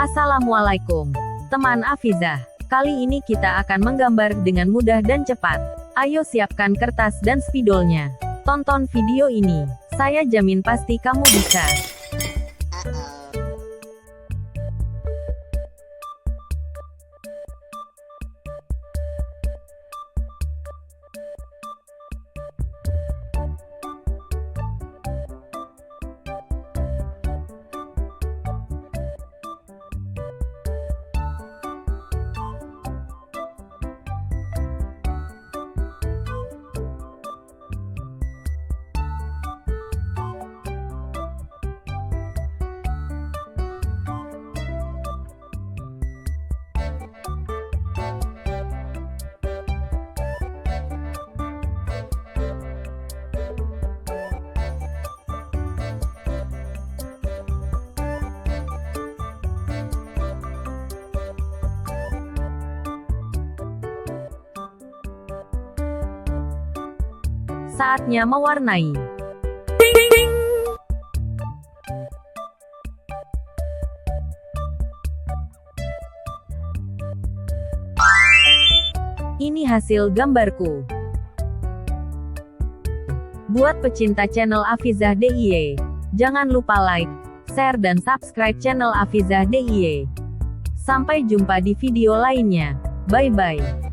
Assalamualaikum, teman Afizah. Kali ini kita akan menggambar dengan mudah dan cepat. Ayo siapkan kertas dan spidolnya. Tonton video ini. Saya jamin pasti kamu bisa. Saatnya mewarnai. Ini hasil gambarku. Buat pecinta channel Afizah DIY, jangan lupa like, share dan subscribe channel Afizah DIY. Sampai jumpa di video lainnya. Bye-bye.